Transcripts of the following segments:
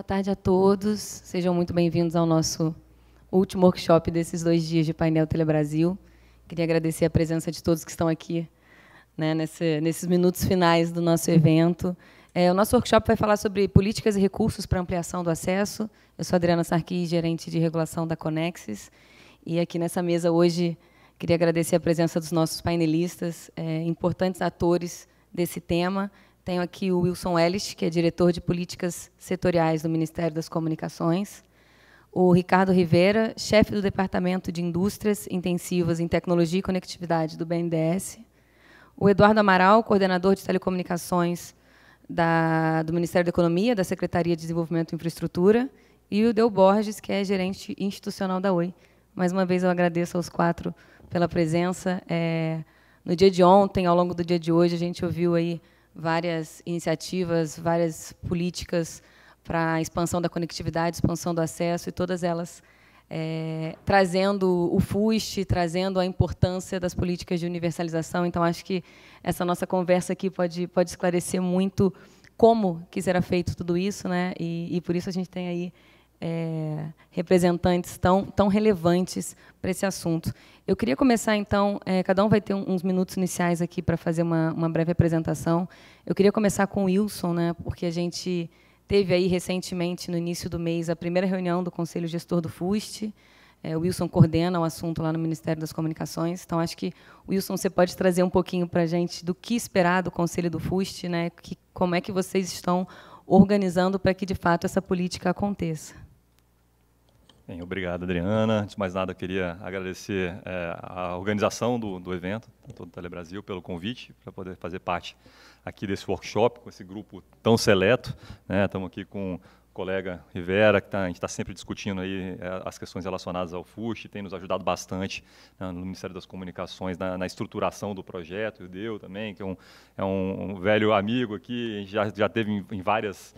tarde a todos. Sejam muito bem-vindos ao nosso último workshop desses 2 dias de painel Telebrasil. Queria agradecer a presença de todos que estão aqui, né, nesses minutos finais do nosso evento. O nosso workshop vai falar sobre políticas e recursos para ampliação do acesso. Eu sou Adriana Sarquis, gerente de regulação da Conexis. E aqui nessa mesa hoje, queria agradecer a presença dos nossos painelistas, importantes atores desse tema. Tenho aqui o Wilson Ellis, que é diretor de políticas setoriais do Ministério das Comunicações. O Ricardo Rivera, chefe do Departamento de Indústrias Intensivas em Tecnologia e Conectividade do BNDES. O Eduardo Amaral, coordenador de telecomunicações do Ministério da Economia, da Secretaria de Desenvolvimento e Infraestrutura. E o Del Borges, que é gerente institucional da Oi. Mais uma vez, eu agradeço aos 4 pela presença. No dia de ontem, ao longo do dia de hoje, a gente ouviu aí várias iniciativas, várias políticas para a expansão da conectividade, expansão do acesso, e todas elas trazendo o FUST, trazendo a importância das políticas de universalização. Então, acho que essa nossa conversa aqui pode esclarecer muito como que será feito tudo isso, né? E por isso a gente tem aí representantes tão relevantes para esse assunto. Eu queria começar, então, cada um vai ter uns minutos iniciais aqui para fazer uma breve apresentação. Eu queria começar com o Wilson, né, porque a gente teve aí recentemente, no início do mês, a primeira reunião do Conselho Gestor do FUST. O Wilson coordena o assunto lá no Ministério das Comunicações. Então, acho que, Wilson, você pode trazer um pouquinho para a gente do que esperar do Conselho do FUST, né, como é que vocês estão organizando para que, de fato, essa política aconteça. Bem, obrigado, Adriana. Antes de mais nada, eu queria agradecer a organização do evento, todo o Telebrasil, pelo convite, para poder fazer parte aqui desse workshop, com esse grupo tão seleto, né? Estamos aqui com o colega Rivera, que a gente está sempre discutindo aí as questões relacionadas ao FUST, tem nos ajudado bastante, né, no Ministério das Comunicações, na estruturação do projeto, e o Deu também, que é um velho amigo aqui, a gente já teve em várias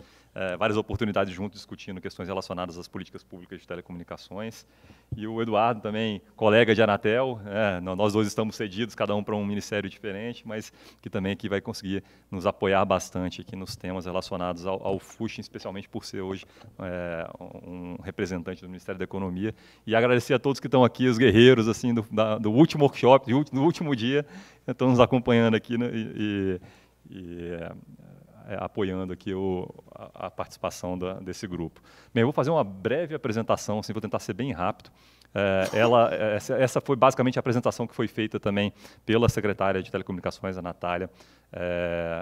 oportunidades juntos discutindo questões relacionadas às políticas públicas de telecomunicações. E o Eduardo também, colega de Anatel, nós dois estamos cedidos, cada um para um ministério diferente, mas que também aqui vai conseguir nos apoiar bastante aqui nos temas relacionados ao FUST, especialmente por ser hoje um representante do Ministério da Economia. E agradecer a todos que estão aqui, os guerreiros assim do último workshop, do último dia, estão nos acompanhando aqui, né, apoiando aqui a participação desse grupo. Bem, eu vou fazer uma breve apresentação, assim, vou tentar ser bem rápido. Essa foi basicamente a apresentação que foi feita também pela secretária de Telecomunicações, a Natália,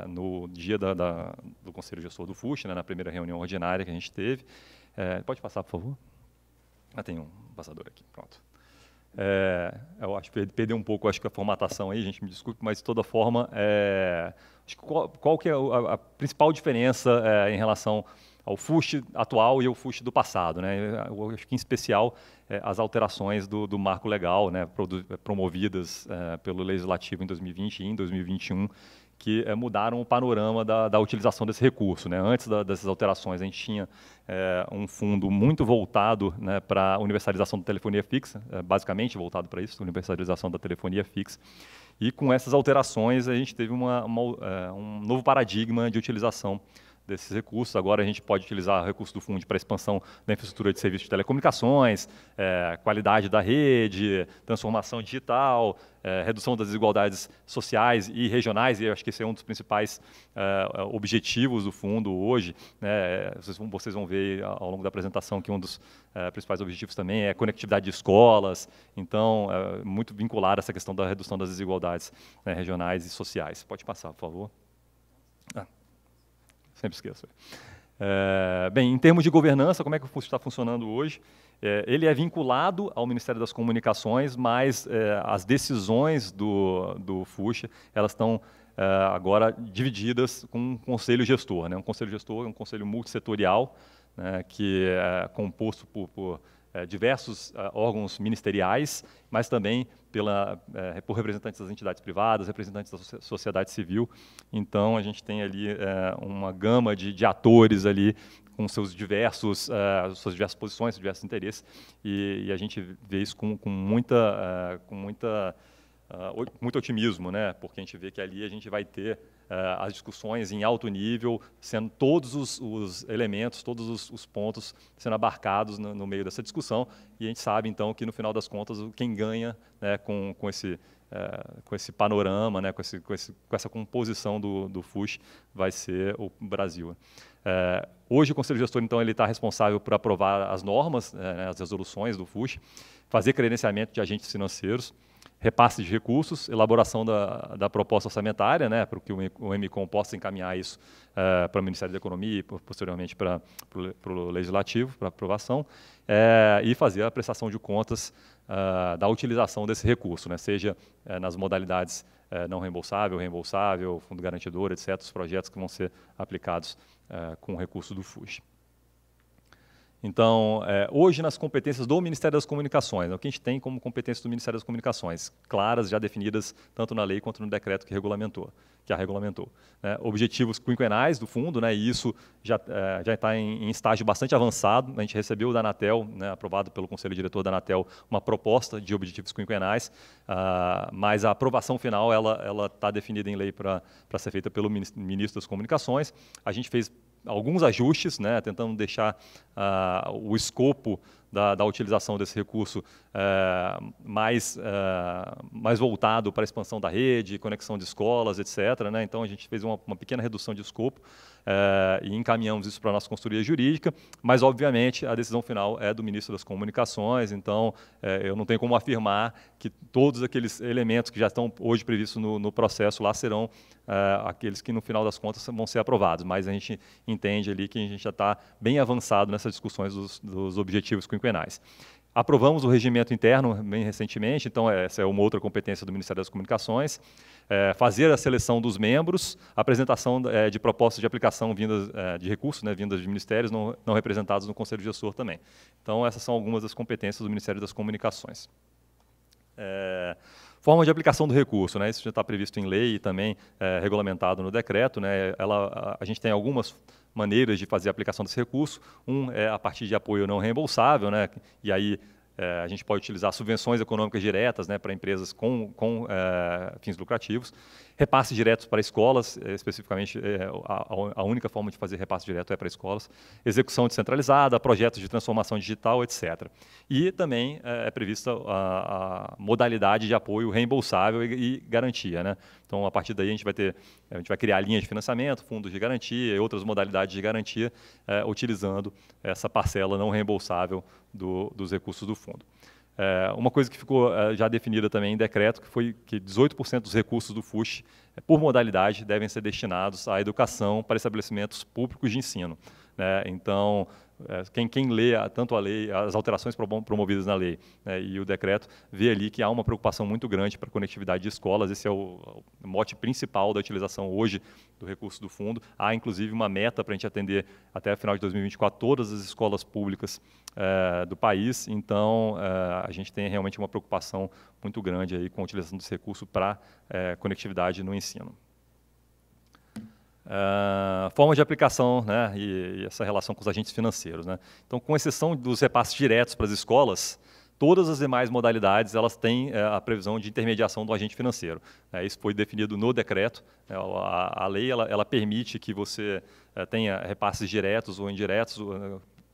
no dia do Conselho Gestor do FUST, né, na primeira reunião ordinária que a gente teve. Pode passar, por favor? Tem um passador aqui, pronto. Eu acho que perdeu um pouco, acho que a formatação aí, gente, me desculpe, mas de toda forma, acho que qual que é a principal diferença em relação ao FUST atual e ao FUST do passado, né? Eu acho que, em especial, as alterações do marco legal, né, promovidas pelo Legislativo em 2020 e em 2021, que mudaram o panorama da utilização desse recurso, né? Antes dessas alterações, a gente tinha um fundo muito voltado, né, para a universalização da telefonia fixa, basicamente voltado para isso, universalização da telefonia fixa. E com essas alterações, a gente teve um novo paradigma de utilização desses recursos. Agora a gente pode utilizar recursos do fundo para expansão da infraestrutura de serviços de telecomunicações, qualidade da rede, transformação digital, redução das desigualdades sociais e regionais, e eu acho que esse é um dos principais objetivos do fundo hoje, né? Vocês vão ver ao longo da apresentação que um dos principais objetivos também é a conectividade de escolas, então, muito vinculado a essa questão da redução das desigualdades, né, regionais e sociais. Pode passar, por favor. Sempre esqueço. Bem, em termos de governança, como é que o FUST está funcionando hoje? Ele é vinculado ao Ministério das Comunicações, mas as decisões do FUST, elas estão agora divididas com um conselho gestor, né? Um conselho gestor é um conselho multissetorial, né, que é composto por diversos órgãos ministeriais, mas também por representantes das entidades privadas, representantes da sociedade civil. Então, a gente tem ali uma gama de atores ali com suas diversas posições, diversos interesses, e a gente vê isso com muita muito otimismo, né? Porque a gente vê que ali a gente vai ter as discussões em alto nível, sendo todos os elementos, todos os pontos sendo abarcados no meio dessa discussão, e a gente sabe, então, que no final das contas, quem ganha, né, com esse panorama, né, com essa composição do FUSH, vai ser o Brasil. Hoje o Conselho Gestor, então, ele está responsável por aprovar as normas, né, as resoluções do FUSH, fazer credenciamento de agentes financeiros, repasse de recursos, elaboração da proposta orçamentária, né, para que o MCOM possa encaminhar isso para o Ministério da Economia e posteriormente para o Legislativo, para aprovação, e fazer a prestação de contas da utilização desse recurso, né, seja nas modalidades não reembolsável, reembolsável, fundo garantidor, etc., os projetos que vão ser aplicados com o recurso do FUSH. Então, hoje, nas competências do Ministério das Comunicações, o que a gente tem como competências do Ministério das Comunicações, claras, já definidas tanto na lei quanto no decreto que a regulamentou. Objetivos quinquenais do fundo, né, e isso já está em estágio bastante avançado. A gente recebeu da Anatel, né, aprovado pelo Conselho Diretor da Anatel, uma proposta de objetivos quinquenais, mas a aprovação final ela está definida em lei para ser feita pelo Ministro das Comunicações. A gente fez alguns ajustes, né, tentando deixar o escopo da utilização desse recurso mais voltado para a expansão da rede, conexão de escolas, etc., né? Então, a gente fez uma pequena redução de escopo e encaminhamos isso para a nossa consultoria jurídica, mas, obviamente, a decisão final é do Ministro das Comunicações, então, eu não tenho como afirmar que todos aqueles elementos que já estão hoje previstos no processo lá serão aqueles que, no final das contas, vão ser aprovados, mas a gente entende ali que a gente já está bem avançado nessas discussões dos objetivos quinquenais. Aprovamos o regimento interno bem recentemente, então essa é uma outra competência do Ministério das Comunicações. Fazer a seleção dos membros, apresentação de propostas de aplicação vindas de recursos, né, vindas de ministérios não representados no Conselho Gestor também. Então, essas são algumas das competências do Ministério das Comunicações. Forma de aplicação do recurso, né, isso já está previsto em lei e também regulamentado no decreto, né, a gente tem algumas maneiras de fazer a aplicação desse recurso. É a partir de apoio não reembolsável, né, e aí a gente pode utilizar subvenções econômicas diretas, né, para empresas com fins lucrativos. Repasses diretos para escolas, especificamente a única forma de fazer repasse direto é para escolas. Execução descentralizada, projetos de transformação digital, etc. E também é prevista a modalidade de apoio reembolsável e garantia, né? Então, a partir daí, a gente vai criar linhas de financiamento, fundos de garantia e outras modalidades de garantia, utilizando essa parcela não reembolsável dos recursos do fundo. Uma coisa que ficou já definida também em decreto, que foi que 18% dos recursos do FUSH, por modalidade, devem ser destinados à educação para estabelecimentos públicos de ensino, né? Então, quem lê tanto a lei, as alterações promovidas na lei, né, e o decreto, vê ali que há uma preocupação muito grande para a conectividade de escolas. Esse é o mote principal da utilização hoje do recurso do fundo. Há, inclusive, uma meta para a gente atender até o final de 2024 todas as escolas públicas do país. Então, a gente tem realmente uma preocupação muito grande aí com a utilização desse recurso para conectividade no ensino. Forma de aplicação, né, e essa relação com os agentes financeiros, né? Então, com exceção dos repasses diretos para as escolas, todas as demais modalidades elas têm a previsão de intermediação do agente financeiro. Isso foi definido no decreto. A lei ela permite que você tenha repasses diretos ou indiretos,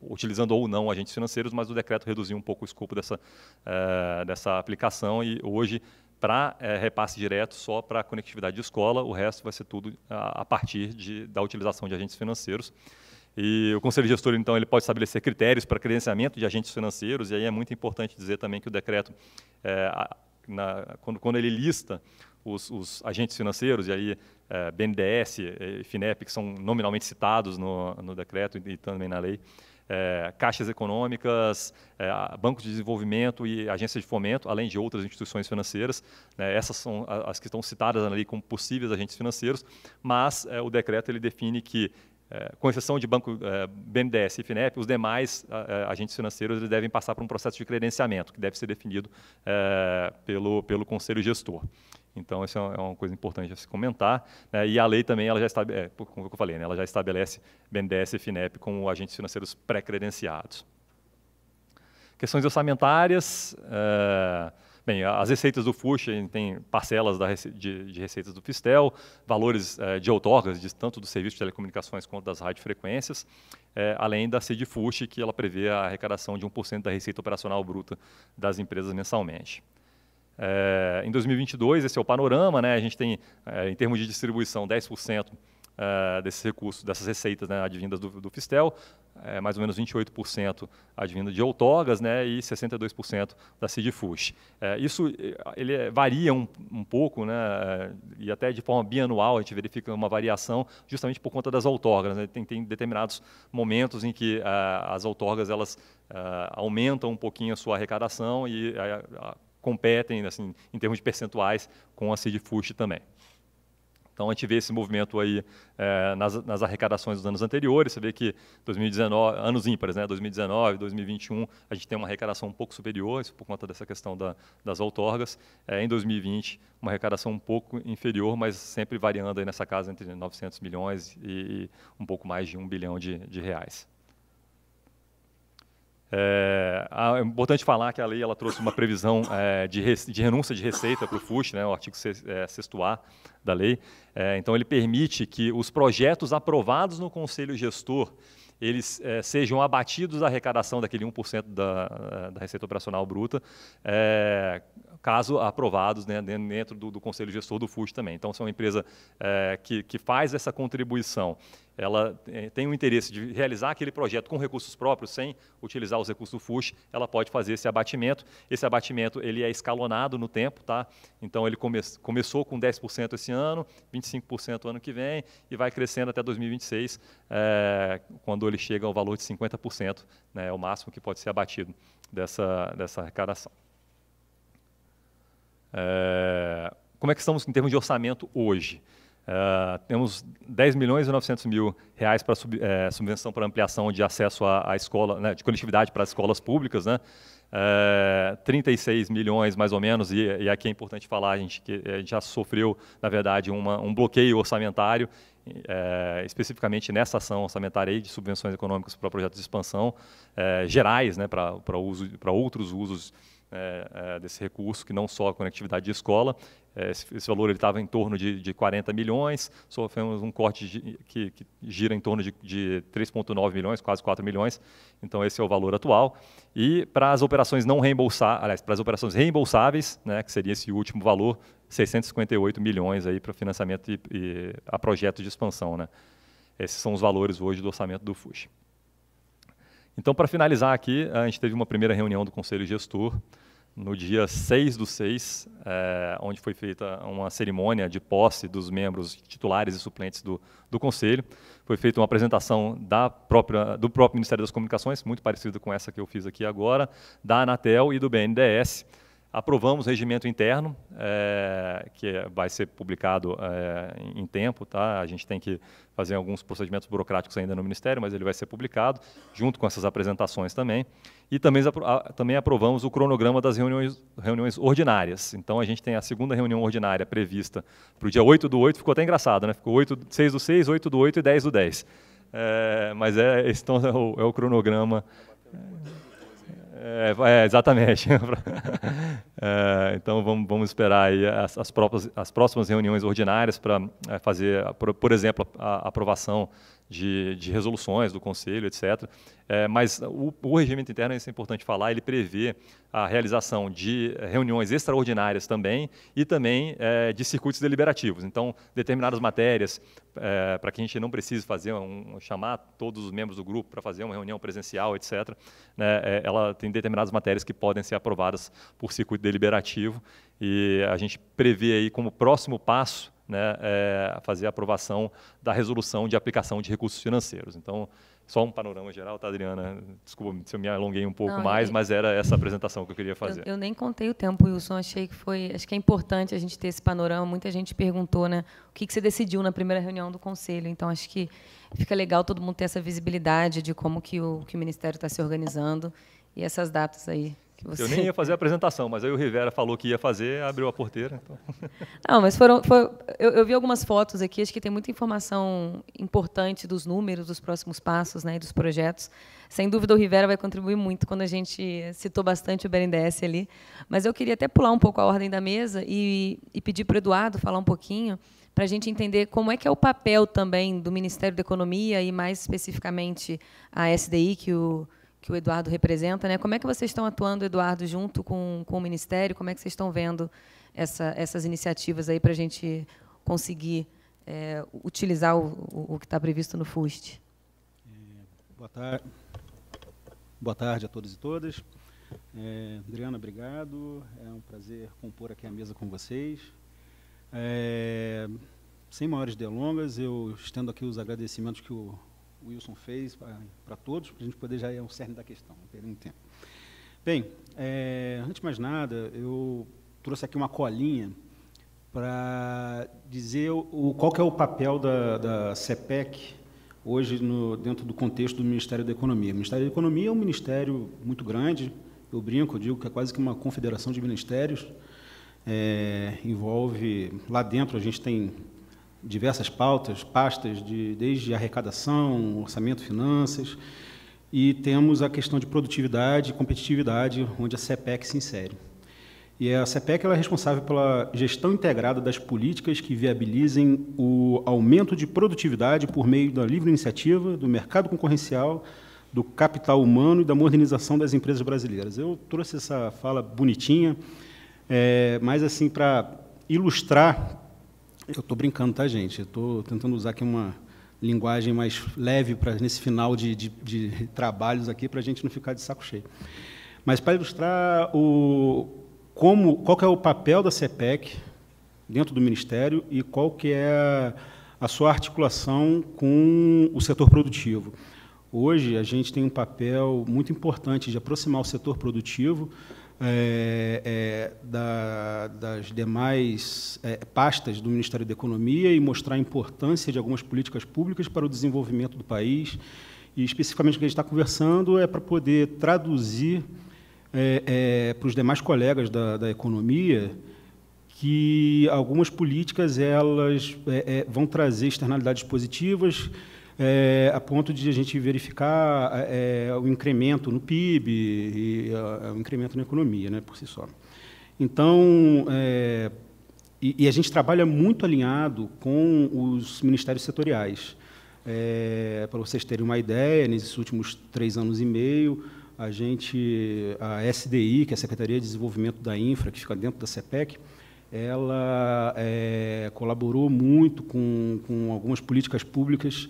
utilizando ou não agentes financeiros, mas o decreto reduziu um pouco o escopo dessa aplicação e hoje, para repasse direto, só para conectividade de escola, o resto vai ser tudo a partir da utilização de agentes financeiros. E o Conselho Gestor, então, ele pode estabelecer critérios para credenciamento de agentes financeiros, e aí é muito importante dizer também que o decreto, quando ele lista os agentes financeiros, e aí BNDES e FINEP, que são nominalmente citados no decreto e também na lei, caixas econômicas, bancos de desenvolvimento e agências de fomento, além de outras instituições financeiras, né, essas são as que estão citadas ali como possíveis agentes financeiros, mas o decreto ele define que, com exceção de banco BNDES e FINEP, os demais agentes financeiros eles devem passar por um processo de credenciamento, que deve ser definido pelo Conselho Gestor. Então, isso é uma coisa importante a se comentar, né? E a lei também, ela já como eu falei, né, ela já estabelece BNDES e FINEP como agentes financeiros pré-credenciados. Questões orçamentárias, Bem, as receitas do FUSH, a gente tem parcelas de receitas do Fistel, valores de outorgas, tanto do serviço de telecomunicações quanto das radiofrequências, além da CED FUSH, que ela prevê a arrecadação de 1% da receita operacional bruta das empresas mensalmente. Em 2022, esse é o panorama, né? A gente tem, em termos de distribuição, 10% desses recursos, dessas receitas, né, advindas do Fistel, mais ou menos 28% advinda de outorgas, né, e 62% da CED FUSH. Isso ele varia um pouco, né, e até de forma bianual a gente verifica uma variação justamente por conta das outorgas, né? Tem determinados momentos em que as outorgas elas aumentam um pouquinho a sua arrecadação e competem, assim, em termos de percentuais com a CED FUSH também. Então, a gente vê esse movimento aí nas arrecadações dos anos anteriores. Você vê que 2019, anos ímpares, né, 2019, 2021, a gente tem uma arrecadação um pouco superior, isso por conta dessa questão das outorgas. Em 2020, uma arrecadação um pouco inferior, mas sempre variando aí nessa casa entre 900 milhões e um pouco mais de 1 bilhão de reais. É importante falar que a lei ela trouxe uma previsão de renúncia de receita para o FUSH, né, o artigo 6º-A da lei. Então, ele permite que os projetos aprovados no Conselho Gestor eles sejam abatidos da arrecadação daquele 1% da receita operacional bruta, caso aprovados, né, dentro do Conselho Gestor do FUSH também. Então, se é uma empresa que faz essa contribuição, ela tem o interesse de realizar aquele projeto com recursos próprios, sem utilizar os recursos do FUSH, ela pode fazer esse abatimento. Esse abatimento ele é escalonado no tempo, tá? Então, ele começou com 10% esse ano, 25% ano que vem, e vai crescendo até 2026, quando ele chega ao valor de 50%, né, é o máximo que pode ser abatido dessa arrecadação. Como é que estamos em termos de orçamento hoje? Temos 10 milhões e 900 mil reais para subvenção para ampliação de acesso à escola, né, de conectividade para as escolas públicas, né? 36 milhões mais ou menos, e aqui é importante falar, a gente já sofreu, na verdade, um bloqueio orçamentário, especificamente nessa ação orçamentária aí de subvenções econômicas para projetos de expansão gerais, né, para outros usos desse recurso, que não só a conectividade de escola. Esse valor estava em torno de 40 milhões, sofremos um corte que gira em torno de 3,9 milhões, quase 4 milhões, então esse é o valor atual. E para as operações não reembolsáveis, aliás, para as operações reembolsáveis, né, que seria esse último valor, 658 milhões aí para financiamento e a projetos de expansão, né? Esses são os valores hoje do orçamento do FUSH. Então, para finalizar aqui, a gente teve uma primeira reunião do Conselho Gestor, no dia 6/6, onde foi feita uma cerimônia de posse dos membros titulares e suplentes do Conselho. Foi feita uma apresentação do próprio Ministério das Comunicações, muito parecida com essa que eu fiz aqui agora, da Anatel e do BNDES. Aprovamos o regimento interno, que vai ser publicado em tempo, tá? A gente tem que fazer alguns procedimentos burocráticos ainda no Ministério, mas ele vai ser publicado, junto com essas apresentações também. E também aprovamos o cronograma das reuniões ordinárias. Então, a gente tem a segunda reunião ordinária prevista para o dia 8/8, ficou até engraçado, né? Ficou 6/6, 8/8 e 10/10. Mas esse então, é o cronograma. Exatamente. Então, vamos esperar aí as próximas reuniões ordinárias para fazer, por exemplo, a aprovação de resoluções do Conselho, etc. Mas o regimento interno, isso é importante falar, ele prevê a realização de reuniões extraordinárias também e também de circuitos deliberativos. Então, determinadas matérias, para que a gente não precise chamar todos os membros do grupo para fazer uma reunião presencial, etc., né, ela tem determinadas matérias que podem ser aprovadas por circuito deliberativo e a gente prevê aí como próximo passo, né, fazer a aprovação da resolução de aplicação de recursos financeiros. Então, só um panorama geral, tá, Adriana? Desculpa se eu me alonguei um pouco mais, mas era essa apresentação que eu queria fazer. Eu nem contei o tempo, Wilson. Acho que é importante a gente ter esse panorama. Muita gente perguntou, né, o que você decidiu na primeira reunião do Conselho. Então, acho que fica legal todo mundo ter essa visibilidade de como que o Ministério está se organizando e essas datas aí Eu nem ia fazer a apresentação, mas aí o Rivera falou que ia fazer, abriu a porteira. Então. Não, mas eu vi algumas fotos aqui, acho que tem muita informação importante dos números, dos próximos passos, né, e dos projetos. Sem dúvida, o Rivera vai contribuir muito quando a gente citou bastante o BNDES ali. Mas eu queria até pular um pouco a ordem da mesa e pedir para o Eduardo falar um pouquinho, para a gente entender como é que é o papel também do Ministério da Economia e, mais especificamente, a SDI, que o Eduardo representa, né? Como é que vocês estão atuando, Eduardo, junto com o Ministério? Como é que vocês estão vendo essas iniciativas aí para a gente conseguir utilizar o que está previsto no FUST? Boa tarde a todos e todas. Adriana, obrigado. É um prazer compor aqui a mesa com vocês. Sem maiores delongas, eu estendo aqui os agradecimentos que o Wilson fez para todos, para a gente poder já ir ao cerne da questão, não perder muito tempo. Bem, antes de mais nada, eu trouxe aqui uma colinha para dizer qual que é o papel da CEPEC hoje dentro do contexto do Ministério da Economia. O Ministério da Economia é um ministério muito grande, eu digo que é quase que uma confederação de ministérios, envolve, lá dentro a gente tem diversas pastas, desde arrecadação, orçamento, finanças, e temos a questão de produtividade e competitividade, onde a CEPEC se insere. E a CEPEC ela é responsável pela gestão integrada das políticas que viabilizem o aumento de produtividade por meio da livre iniciativa, do mercado concorrencial, do capital humano e da modernização das empresas brasileiras. Eu trouxe essa fala bonitinha, mas assim para ilustrar. Eu estou brincando, tá, gente? Eu estou tentando usar aqui uma linguagem mais leve nesse final de trabalhos aqui, para a gente não ficar de saco cheio. Mas para ilustrar qual que é o papel da CEPEC dentro do Ministério e qual que é a sua articulação com o setor produtivo. Hoje, a gente tem um papel muito importante de aproximar o setor produtivo das demais pastas do Ministério da Economia e mostrar a importância de algumas políticas públicas para o desenvolvimento do país. E, especificamente, o que a gente está conversando é para poder traduzir para os demais colegas da economia que algumas políticas elas vão trazer externalidades positivas, a ponto de a gente verificar o incremento no PIB e o incremento na economia, né, por si só. Então, a gente trabalha muito alinhado com os ministérios setoriais. Para vocês terem uma ideia, nesses últimos 3 anos e meio, a SDI, que é a Secretaria de Desenvolvimento da Infra, que fica dentro da CEPEC, ela colaborou muito com algumas políticas públicas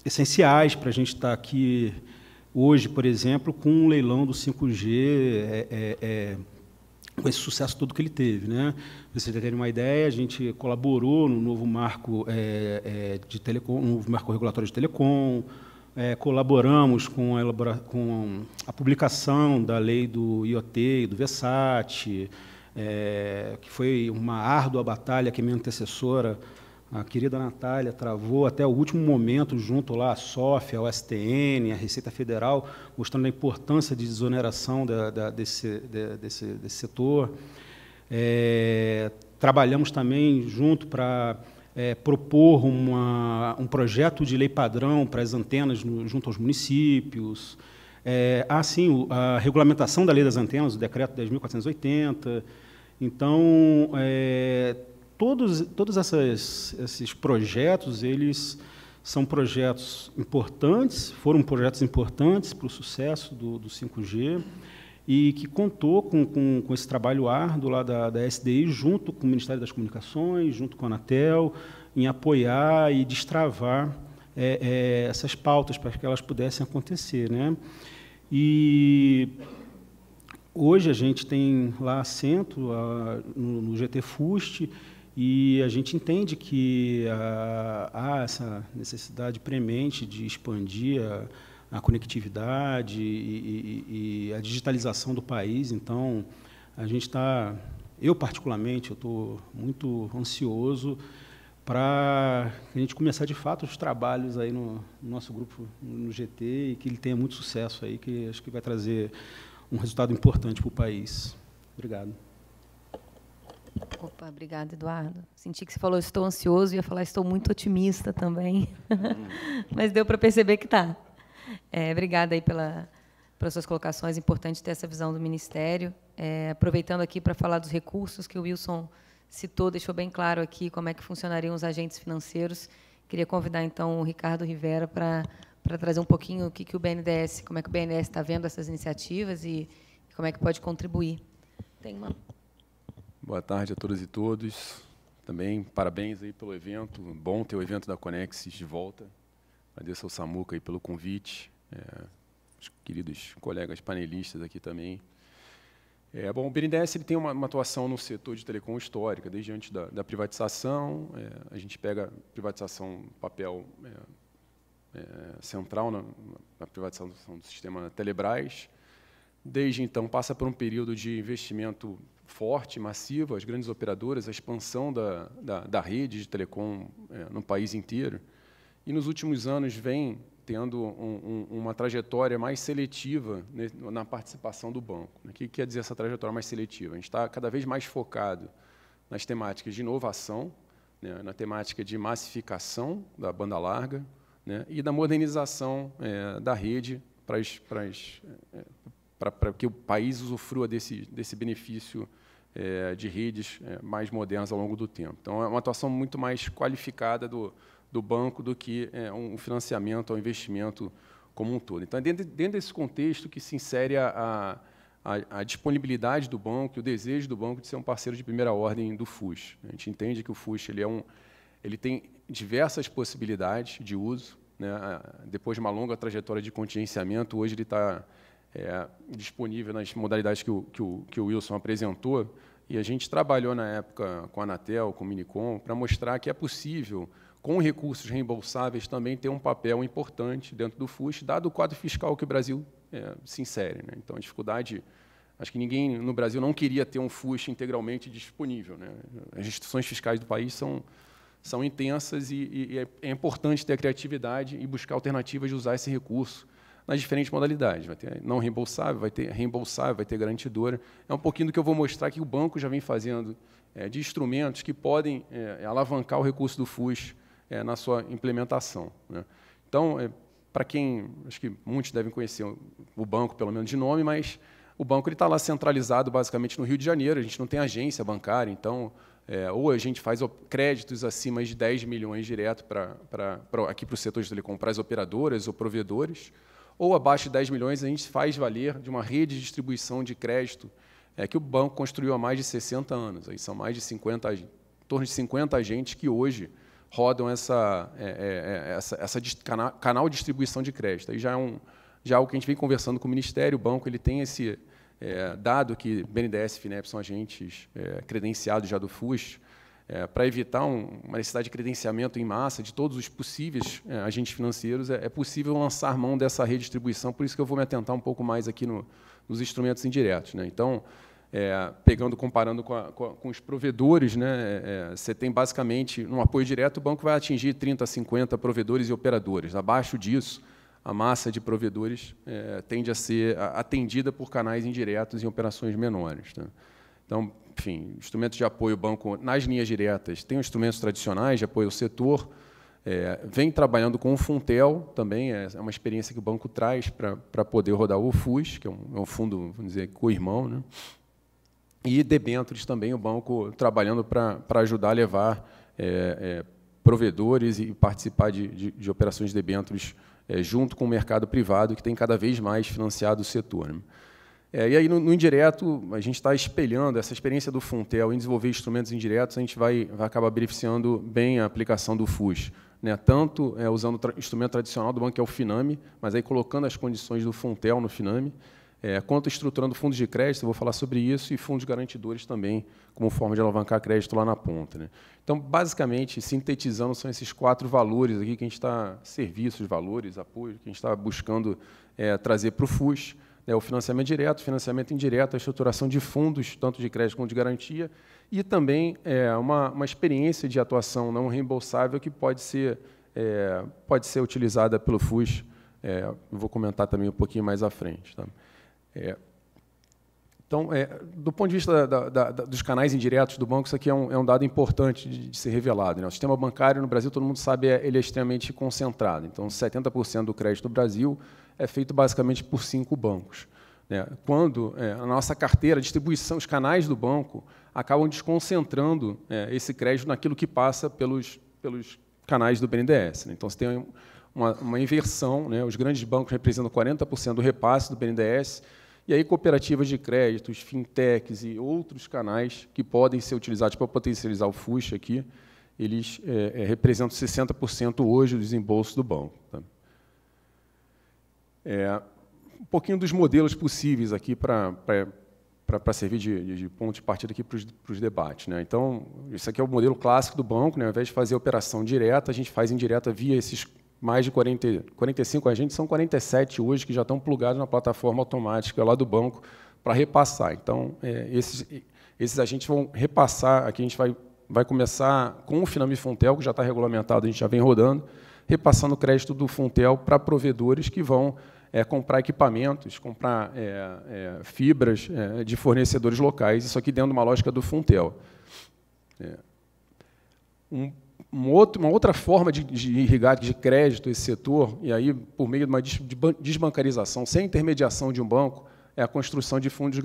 essenciais para a gente estar aqui hoje, por exemplo, com um leilão do 5G, com esse sucesso todo que ele teve, né? Para vocês terem uma ideia, a gente colaborou no novo marco de telecom, no novo marco regulatório de telecom, colaboramos com a publicação da lei do IoT e do VESAT, que foi uma árdua batalha que minha antecessora, a querida Natália, travou até o último momento, junto lá à SOF, ao STN, à Receita Federal, mostrando a importância de desoneração desse setor. Trabalhamos também junto para propor um projeto de lei padrão para as antenas junto aos municípios. Sim, a regulamentação da lei das antenas, o decreto 10.480. Então, todos esses projetos, eles são projetos importantes, foram projetos importantes para o sucesso do 5G, e que contou com esse trabalho árduo lá da SDI, junto com o Ministério das Comunicações, junto com a Anatel, em apoiar e destravar essas pautas para que elas pudessem acontecer, né? E hoje a gente tem lá assento no GT FUST, e a gente entende que há essa necessidade premente de expandir a conectividade e a digitalização do país. Então, a gente está, eu particularmente, eu estou muito ansioso para a gente começar, de fato, os trabalhos aí no nosso grupo, no GT, e que ele tenha muito sucesso aí, que acho que vai trazer um resultado importante para o país. Obrigado. Opa, obrigada, Eduardo. Senti que você falou estou ansioso, ia falar estou muito otimista também, mas deu para perceber que está. Obrigada aí pelas suas colocações, é importante ter essa visão do Ministério. Aproveitando aqui para falar dos recursos que o Wilson citou, deixou bem claro aqui como é que funcionariam os agentes financeiros. Queria convidar, então, o Ricardo Rivera para trazer um pouquinho o que o BNDES, como é que o BNDES está vendo essas iniciativas e como é que pode contribuir. Tem uma... Boa tarde a todas e todos. Também parabéns aí pelo evento. Bom ter o evento da Conexis de volta. Agradeço ao Samuca aí pelo convite. Os queridos colegas panelistas aqui também. Bom, o BNDES ele tem uma atuação no setor de telecom histórica, desde antes da privatização. A gente pega a privatização, papel central na privatização do sistema Telebrás. Desde então, passa por um período de investimento forte, massivo, as grandes operadoras, a expansão da rede de telecom no país inteiro. E, nos últimos anos, vem tendo uma trajetória mais seletiva na participação do banco. O que quer dizer essa trajetória mais seletiva? A gente está cada vez mais focado nas temáticas de inovação, né, na temática de massificação da banda larga, né, e da modernização da rede para que o país usufrua desse benefício de redes mais modernas ao longo do tempo. Então, é uma atuação muito mais qualificada do banco do que um financiamento ou investimento como um todo. Então, é dentro desse contexto que se insere a disponibilidade do banco e o desejo do banco de ser um parceiro de primeira ordem do FUS. A gente entende que o FUS ele tem diversas possibilidades de uso, né? Depois de uma longa trajetória de contingenciamento, hoje ele está disponível nas modalidades que o Wilson apresentou, e a gente trabalhou na época com a Anatel, com o Minicom, para mostrar que é possível, com recursos reembolsáveis, também ter um papel importante dentro do FUS, dado o quadro fiscal que o Brasil se insere, né? Então, a dificuldade... Acho que ninguém no Brasil não queria ter um FUS integralmente disponível, né? As instituições fiscais do país são intensas e é importante ter a criatividade e buscar alternativas de usar esse recurso nas diferentes modalidades. Vai ter não reembolsável, vai ter reembolsável, vai ter garantidora. É um pouquinho do que eu vou mostrar que o banco já vem fazendo de instrumentos que podem alavancar o recurso do FUS na sua implementação, né? Então, para quem... Acho que muitos devem conhecer o banco, pelo menos de nome, mas o banco está lá centralizado, basicamente, no Rio de Janeiro. A gente não tem agência bancária, então... ou a gente faz créditos acima de 10 milhões direto aqui para o setor de telecom, para as operadoras ou provedores, ou abaixo de 10 milhões a gente faz valer de uma rede de distribuição de crédito que o banco construiu há mais de 60 anos. Aí são mais de 50, em torno de 50 agentes que hoje rodam canal de distribuição de crédito. Aí já é algo que a gente vem conversando com o Ministério. O banco ele tem esse... dado que BNDES e FINEP são agentes credenciados já do FUS, para evitar uma necessidade de credenciamento em massa de todos os possíveis agentes financeiros, é possível lançar mão dessa redistribuição, por isso que eu vou me atentar um pouco mais aqui nos instrumentos indiretos, né? Então, comparando com os provedores, né, você tem basicamente, no apoio direto, o banco vai atingir 30, 50 provedores e operadores. Abaixo disso, a massa de provedores tende a ser atendida por canais indiretos em operações menores, né? Então, enfim, instrumentos de apoio ao banco nas linhas diretas, tem instrumentos tradicionais de apoio ao setor, vem trabalhando com o Funtel, também é uma experiência que o banco traz para poder rodar o FUS, que é um fundo, vamos dizer, co-irmão, né? E debêntures também, o banco trabalhando para ajudar a levar provedores e participar de operações de debêntures junto com o mercado privado, que tem cada vez mais financiado o setor, né? E aí, no indireto, a gente está espelhando essa experiência do Funtel em desenvolver instrumentos indiretos, a gente vai acabar beneficiando bem a aplicação do FUS, né? Tanto usando o instrumento tradicional do banco, que é o FINAME, mas aí colocando as condições do Funtel no FINAME, quanto estruturando fundos de crédito, eu vou falar sobre isso, e fundos garantidores também, como forma de alavancar crédito lá na ponta, né? Então, basicamente, sintetizando, são esses 4 valores aqui que a gente está, serviços, valores, apoio, que a gente está buscando trazer para o FUS, o financiamento direto, financiamento indireto, a estruturação de fundos, tanto de crédito quanto de garantia, e também uma experiência de atuação não reembolsável que pode ser utilizada pelo FUS. Vou comentar também um pouquinho mais à frente. Tá? Então, do ponto de vista dos canais indiretos do banco, isso aqui é um dado importante de ser revelado, né? O sistema bancário no Brasil, todo mundo sabe, ele é extremamente concentrado. Então, 70% do crédito do Brasil é feito basicamente por 5 bancos. Né? Quando a nossa carteira, a distribuição, os canais do banco acabam desconcentrando esse crédito naquilo que passa pelos canais do BNDES. Né? Então, você tem uma inversão, né? Os grandes bancos representam 40% do repasse do BNDES, e aí cooperativas de créditos, fintechs e outros canais que podem ser utilizados para potencializar o FUS aqui, eles representam 60% hoje do desembolso do banco. Tá? Um pouquinho dos modelos possíveis aqui para servir de ponto de partida aqui para os debates. Né? Então, isso aqui é o modelo clássico do banco, né? Ao invés de fazer a operação direta, a gente faz indireta via esses mais de 45 agentes, são 47 hoje que já estão plugados na plataforma automática lá do banco para repassar. Então, esses agentes vão repassar, aqui a gente vai começar com o Finame Funtel, que já está regulamentado, a gente já vem rodando, repassando o crédito do Funtel para provedores que vão comprar equipamentos, comprar fibras de fornecedores locais, isso aqui dentro de uma lógica do Funtel. Uma outra forma de irrigar de crédito esse setor, e aí por meio de uma desbancarização, sem intermediação de um banco, é a construção de fundos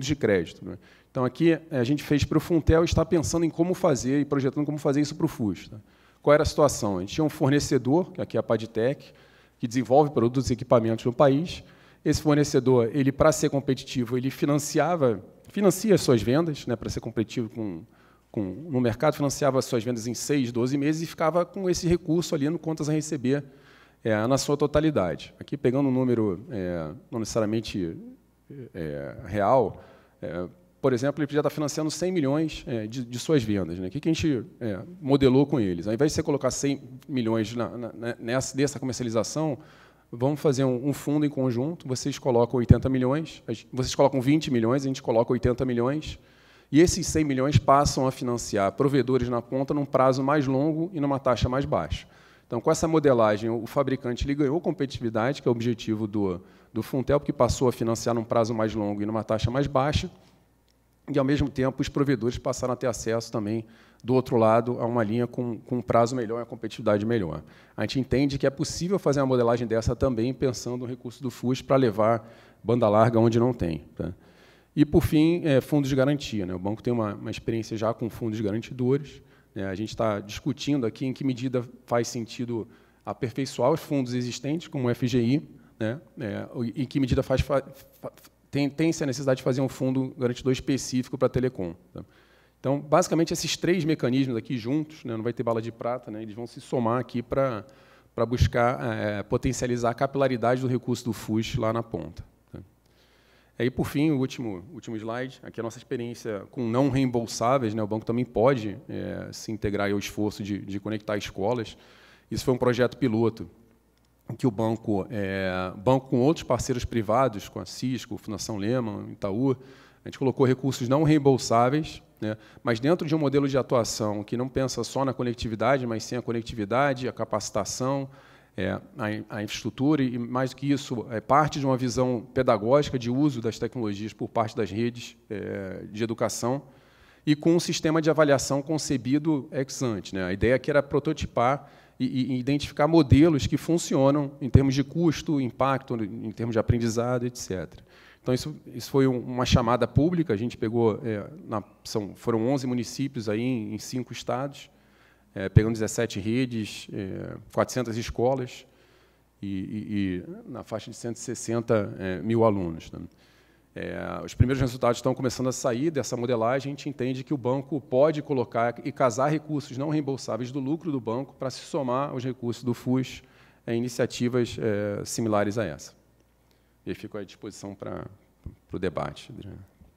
de crédito. Né? Então, aqui a gente fez para o Funtel e está pensando em como fazer e projetando como fazer isso para o FUS. Tá? Qual era a situação? A gente tinha um fornecedor, que aqui é a Padtech, que desenvolve produtos e equipamentos no país. Esse fornecedor, ele, para ser competitivo, ele financia as suas vendas, né, para ser competitivo no mercado, financiava as suas vendas em 6, 12 meses e ficava com esse recurso ali no contas a receber na sua totalidade. Aqui, pegando um número não necessariamente real, por exemplo, ele podia estar financiando 100 milhões de suas vendas. Né? O que a gente modelou com eles? Ao invés de você colocar 100 milhões nessa comercialização, vamos fazer um fundo em conjunto, vocês colocam 80 milhões, vocês colocam 20 milhões, a gente coloca 80 milhões, e esses 100 milhões passam a financiar provedores na ponta num prazo mais longo e numa taxa mais baixa. Então, com essa modelagem, o fabricante ele ganhou competitividade, que é o objetivo do Funtel, porque passou a financiar num prazo mais longo e numa taxa mais baixa, e, ao mesmo tempo, os provedores passaram a ter acesso também, do outro lado, a uma linha com um prazo melhor e uma competitividade melhor. A gente entende que é possível fazer uma modelagem dessa também, pensando no recurso do FUS para levar banda larga onde não tem. Tá? E, por fim, fundos de garantia. Né? O banco tem uma experiência já com fundos garantidores. Né? A gente está discutindo aqui em que medida faz sentido aperfeiçoar os fundos existentes, como o FGI, né? Em que medida tem-se a necessidade de fazer um fundo garantidor específico para a telecom. Tá? Então, basicamente, esses 3 mecanismos aqui juntos, né? Não vai ter bala de prata, né? Eles vão se somar aqui para buscar potencializar a capilaridade do recurso do FUS lá na ponta. Aí, por fim, o último slide, aqui a nossa experiência com não reembolsáveis. Né? O banco também pode se integrar ao esforço de conectar escolas. Isso foi um projeto piloto que o banco com outros parceiros privados, com a Cisco, Fundação Lehman, Itaú, a gente colocou recursos não reembolsáveis, né? Mas dentro de um modelo de atuação que não pensa só na conectividade, mas sim a conectividade, a capacitação, a infraestrutura e, mais do que isso, parte de uma visão pedagógica de uso das tecnologias por parte das redes de educação e com um sistema de avaliação concebido ex ante. Né? A ideia aqui era prototipar e identificar modelos que funcionam em termos de custo, impacto, em termos de aprendizado, etc. Então, isso foi uma chamada pública, a gente pegou, foram 11 municípios aí em 5 estados, pegando 17 redes, 400 escolas e na faixa de 160 mil alunos. Né? Os primeiros resultados estão começando a sair dessa modelagem. A gente entende que o banco pode colocar e casar recursos não reembolsáveis do lucro do banco para se somar aos recursos do FUS em iniciativas similares a essa. E aí fico à disposição para o debate.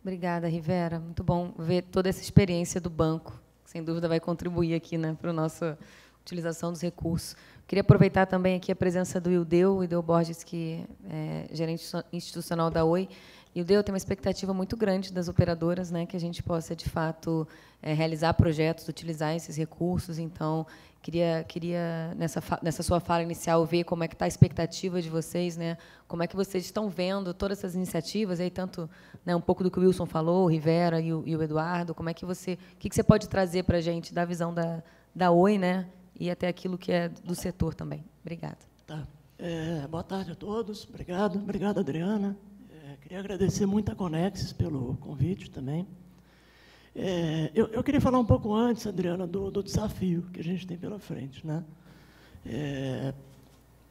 Obrigada, Rivera. Muito bom ver toda essa experiência do banco. Sem dúvida vai contribuir aqui, né, para a nossa utilização dos recursos. Queria aproveitar também aqui a presença do Ildeu Borges, que é gerente institucional da Oi. E o Ildeu tem uma expectativa muito grande das operadoras, né, que a gente possa, de fato, realizar projetos, utilizar esses recursos. Então, queria nessa sua fala inicial, ver como é que está a expectativa de vocês, né, como é que vocês estão vendo todas essas iniciativas, aí, tanto, né, um pouco do que o Wilson falou, o Rivera e o Eduardo, como é que o que você pode trazer para a gente da visão da Oi, né, e até aquilo que é do setor também. Obrigada. Tá. Boa tarde a todos. Obrigado, Adriana. Queria agradecer muito a Conexis pelo convite também. Eu queria falar um pouco antes, Adriana, do desafio que a gente tem pela frente, né?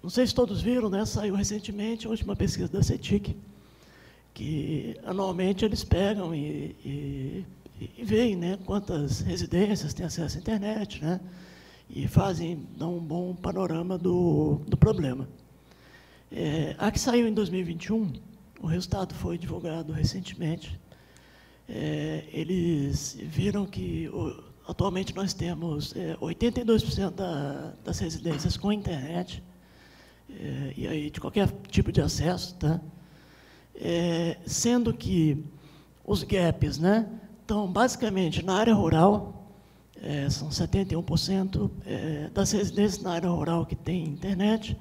Não sei se todos viram, né? Saiu recentemente a última pesquisa da CETIC, que anualmente eles pegam e veem, né, quantas residências têm acesso à internet, né? E dão um bom panorama do problema. A que saiu em 2021, o resultado foi divulgado recentemente. Eles viram que atualmente nós temos 82% das residências com internet, e aí de qualquer tipo de acesso, tá? Sendo que os gaps, né, estão basicamente na área rural. São 71% das residências na área rural que tem internet.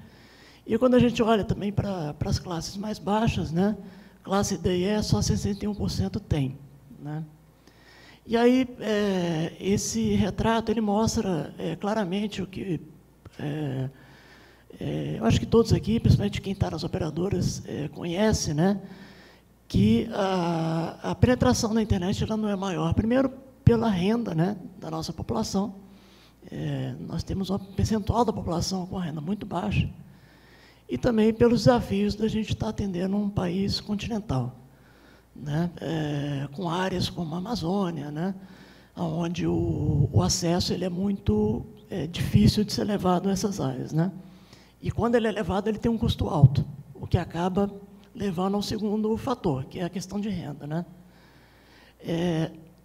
E quando a gente olha também para as classes mais baixas, né, classe D e E, só 61% tem, né? E aí, esse retrato ele mostra claramente o que... eu acho que todos aqui, principalmente quem está nas operadoras, conhece, né, que a penetração da internet ela não é maior. Primeiro, pela renda, né, da nossa população. Nós temos um percentual da população com renda muito baixa, e também pelos desafios da gente estar atendendo um país continental, né, com áreas como a Amazônia, né, onde o acesso ele é muito difícil de ser levado nessas áreas, né, e quando ele é levado, ele tem um custo alto, o que acaba levando ao segundo fator, que é a questão de renda, né.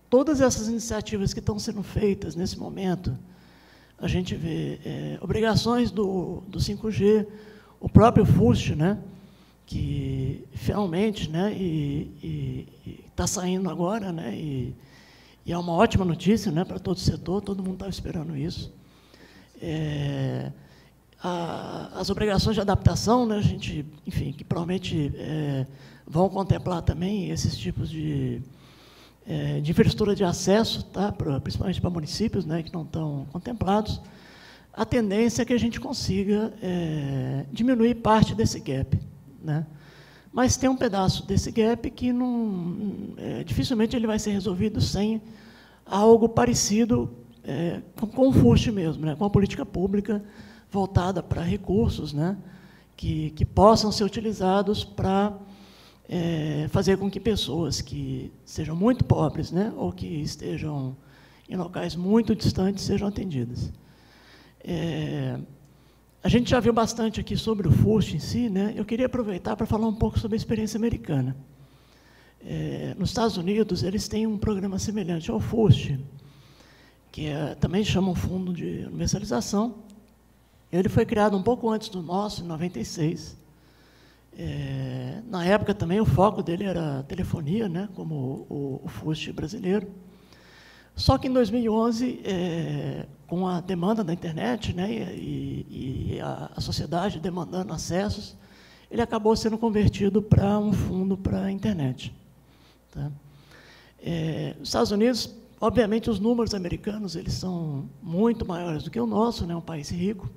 Todas essas iniciativas que estão sendo feitas nesse momento, a gente vê obrigações do 5G, o próprio FUST, né, que finalmente, né, está saindo agora, né, e é uma ótima notícia, né, para todo o setor, todo mundo estava esperando isso. As obrigações de adaptação, né, a gente, enfim, que provavelmente vão contemplar também esses tipos de infraestrutura de acesso, tá, principalmente para municípios, né, que não estão contemplados. A tendência é que a gente consiga diminuir parte desse gap, né? Mas tem um pedaço desse gap que dificilmente ele vai ser resolvido sem algo parecido com o FUST mesmo, né, com a política pública voltada para recursos, né, que possam ser utilizados para fazer com que pessoas que sejam muito pobres, né, ou que estejam em locais muito distantes sejam atendidas. A gente já viu bastante aqui sobre o FUST em si, né? Eu queria aproveitar para falar um pouco sobre a experiência americana. Nos Estados Unidos, eles têm um programa semelhante ao FUST, que também chamam Fundo de Universalização. Ele foi criado um pouco antes do nosso, em 96. Na época também o foco dele era a telefonia, né, como o FUST brasileiro. Só que em 2011, com a demanda da internet, né, e a sociedade demandando acessos, ele acabou sendo convertido para um fundo para a internet. Tá? Nos Estados Unidos, obviamente, os números americanos eles são muito maiores do que o nosso, né, um país rico.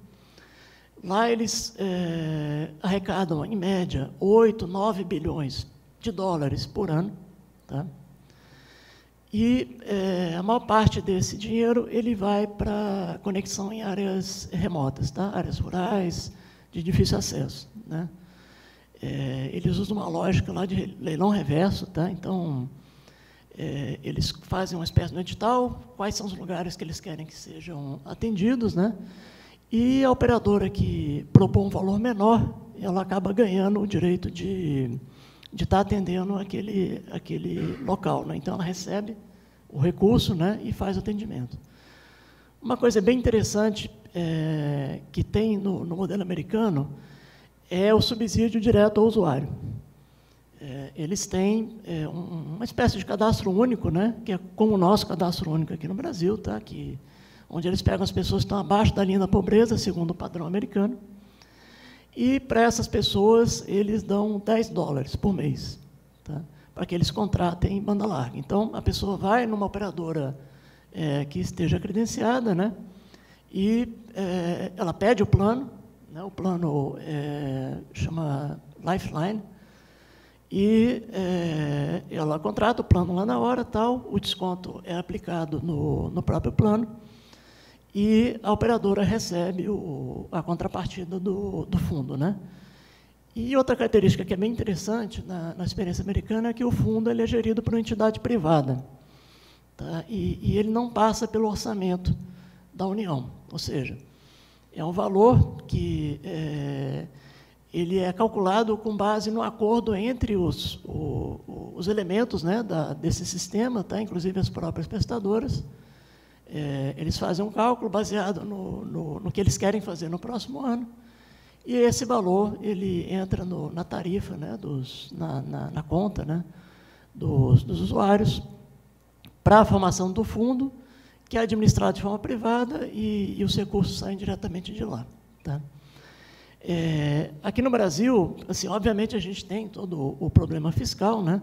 Lá eles arrecadam, em média, 8, 9 bilhões de dólares por ano. Tá? E a maior parte desse dinheiro ele vai para conexão em áreas remotas, tá? Áreas rurais, de difícil acesso, né? Eles usam uma lógica lá de leilão reverso. Tá? Então, eles fazem uma espécie de edital, quais são os lugares que eles querem que sejam atendidos, né? E a operadora que propõe um valor menor, ela acaba ganhando o direito de estar atendendo aquele local, né? Então, ela recebe o recurso, né, e faz o atendimento. Uma coisa bem interessante que tem no modelo americano é o subsídio direto ao usuário. Eles têm uma espécie de cadastro único, né, que é como o nosso cadastro único aqui no Brasil, tá, onde eles pegam as pessoas que estão abaixo da linha da pobreza, segundo o padrão americano, e para essas pessoas eles dão $10 por mês, tá, para que eles contratem banda larga. Então, a pessoa vai numa operadora que esteja credenciada, né, e ela pede o plano, né, o plano chama Lifeline, e ela contrata o plano lá na hora, tal, o desconto é aplicado no próprio plano, e a operadora recebe a contrapartida do fundo, né? E outra característica que é bem interessante na experiência americana é que o fundo ele é gerido por uma entidade privada, tá? E ele não passa pelo orçamento da União, ou seja, é um valor que ele é calculado com base no acordo entre os elementos, né, desse sistema, tá? Inclusive as próprias prestadoras. Eles fazem um cálculo baseado no que eles querem fazer no próximo ano, e esse valor ele entra na tarifa, né, na conta, né, dos usuários, para a formação do fundo, que é administrado de forma privada, e os recursos saem diretamente de lá. Tá? Aqui no Brasil, assim, obviamente, a gente tem todo o problema fiscal, né?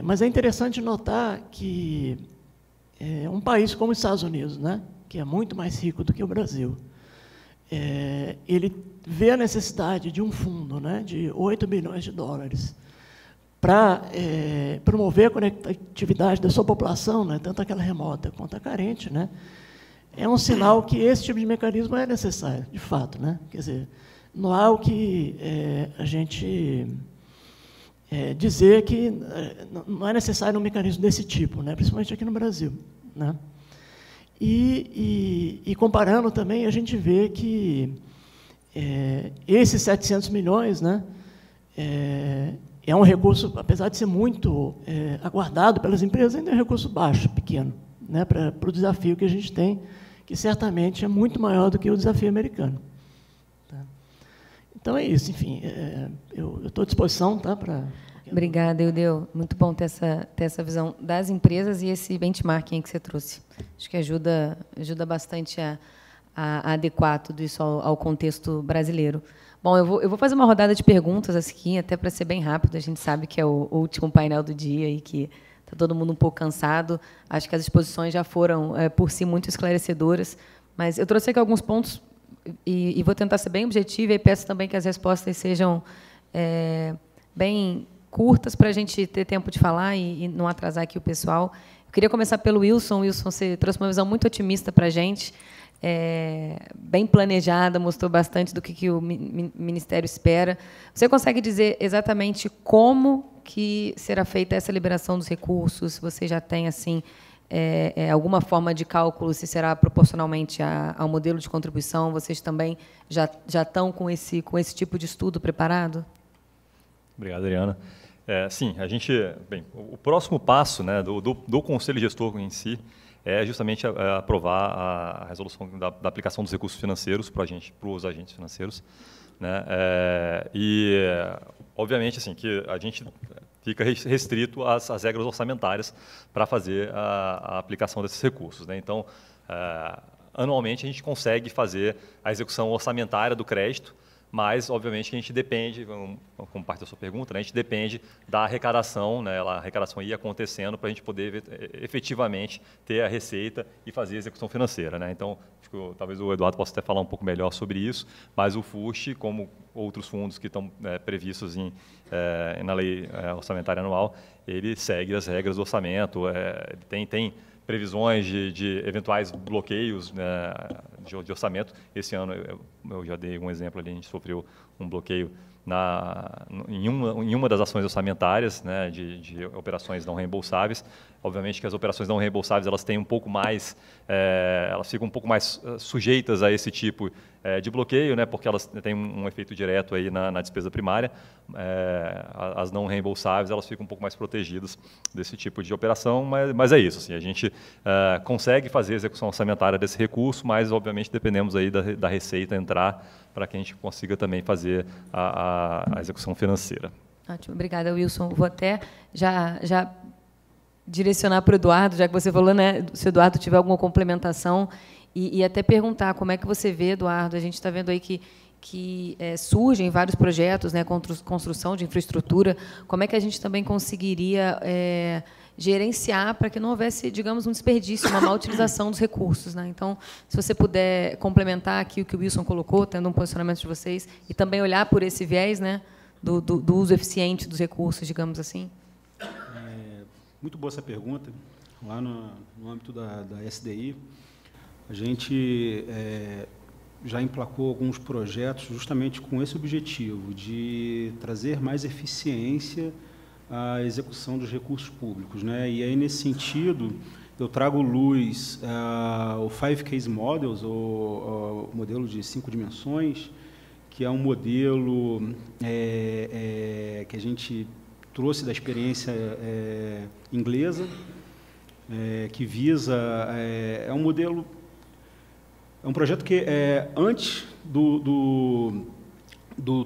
Mas é interessante notar que um país como os Estados Unidos, né, que é muito mais rico do que o Brasil, ele vê a necessidade de um fundo, né, de $8 bilhões para promover a conectividade da sua população, né, tanto aquela remota quanto a carente, né? É um sinal que esse tipo de mecanismo é necessário, de fato, né? Quer dizer, não há o que a gente dizer que não é necessário um mecanismo desse tipo, né? Principalmente aqui no Brasil, né? E comparando também, a gente vê que esses 700 milhões, né, é um recurso, apesar de ser muito aguardado pelas empresas, ainda é um recurso baixo, pequeno, né, para o desafio que a gente tem, que certamente é muito maior do que o desafio americano. Tá? Então, é isso. Enfim, eu estou à disposição, tá, para... Obrigada, Eudeu. Muito bom ter essa visão das empresas e esse benchmarking que você trouxe. Acho que ajuda bastante a adequar tudo isso ao contexto brasileiro. Bom, eu vou fazer uma rodada de perguntas aqui, até para ser bem rápido. A gente sabe que é o último painel do dia e que está todo mundo um pouco cansado. Acho que as exposições já foram, por si, muito esclarecedoras. Mas eu trouxe aqui alguns pontos e vou tentar ser bem objetivo, e peço também que as respostas sejam bem curtas para a gente ter tempo de falar e não atrasar aqui o pessoal. Eu queria começar pelo Wilson. Wilson, você trouxe uma visão muito otimista para a gente, bem planejada, mostrou bastante do que o Ministério espera. Você consegue dizer exatamente como que será feita essa liberação dos recursos? Se você já tem assim alguma forma de cálculo, se será proporcionalmente ao modelo de contribuição? Vocês também já estão com esse tipo de estudo preparado? Obrigado, Adriana. Sim, bem, o próximo passo, né, do Conselho Gestor em si é justamente aprovar a resolução da aplicação dos recursos financeiros para os agentes financeiros, né, obviamente, assim, que a gente fica restrito às regras orçamentárias para fazer a aplicação desses recursos, né? Então, anualmente a gente consegue fazer a execução orçamentária do crédito, mas, obviamente, que a gente depende, como parte da sua pergunta, né, a gente depende da arrecadação, né, a arrecadação ir acontecendo para a gente poder efetivamente ter a receita e fazer a execução financeira, né? Então, acho que talvez o Eduardo possa até falar um pouco melhor sobre isso, mas o FUST, como outros fundos que estão previstos na lei orçamentária anual, ele segue as regras do orçamento, tem previsões de eventuais bloqueios, né, de orçamento. Esse ano, eu já dei um exemplo ali, a gente sofreu um bloqueio em uma das ações orçamentárias, né, de operações não reembolsáveis, Obviamente que as operações não reembolsáveis elas têm um pouco mais, elas ficam um pouco mais sujeitas a esse tipo de bloqueio, né, porque elas têm um efeito direto aí na despesa primária. As não reembolsáveis elas ficam um pouco mais protegidas desse tipo de operação, mas é isso. Assim, a gente consegue fazer a execução orçamentária desse recurso, mas obviamente dependemos aí da Receita entrar para que a gente consiga também fazer a execução financeira. Ótimo, obrigada, Wilson. Vou até já direcionar para o Eduardo, já que você falou, né, se o Eduardo tiver alguma complementação, e até perguntar como é que você vê, Eduardo, a gente está vendo aí que surgem vários projetos, né, construção de infraestrutura, como é que a gente também conseguiria gerenciar para que não houvesse, digamos, um desperdício, uma má utilização dos recursos, né? Então, se você puder complementar aqui o que o Wilson colocou, tendo um posicionamento de vocês, e também olhar por esse viés, né, do uso eficiente dos recursos, digamos assim. Muito boa essa pergunta. Lá no âmbito da SDI, a gente já emplacou alguns projetos justamente com esse objetivo, de trazer mais eficiência à execução dos recursos públicos, né? E aí, nesse sentido, eu trago luz o 5 Case Models, o modelo de 5 dimensões, que é um modelo que a gente trouxe da experiência inglesa, que visa... é um modelo... É um projeto que, antes do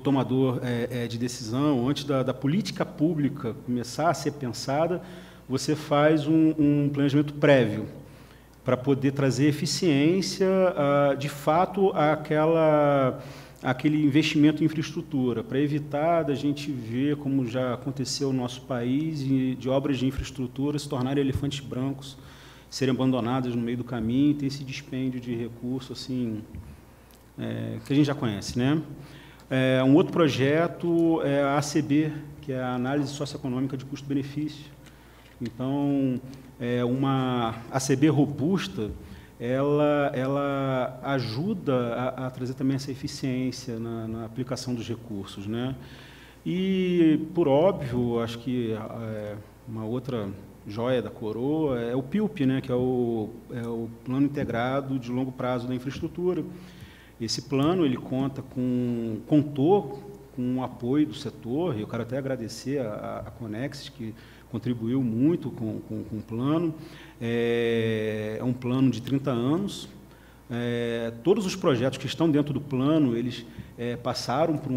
tomador de decisão, antes da política pública começar a ser pensada, você faz um planejamento prévio para poder trazer eficiência, de fato, aquele investimento em infraestrutura, para evitar da gente ver, como já aconteceu no nosso país, de obras de infraestrutura se tornarem elefantes brancos, serem abandonadas no meio do caminho e ter esse dispêndio de recursos assim, que a gente já conhece, né? Um outro projeto é a ACB, que é a Análise Socioeconômica de Custo-Benefício. Então, uma ACB robusta, ela ajuda a trazer também essa eficiência na aplicação dos recursos, né? E, por óbvio, acho que uma outra joia da coroa é o PILP, né, que é o Plano Integrado de Longo Prazo da Infraestrutura. Esse plano ele contou com o apoio do setor, e eu quero até agradecer a Conexis, que contribuiu muito com o plano. É um plano de 30 anos. Todos os projetos que estão dentro do plano, eles passaram por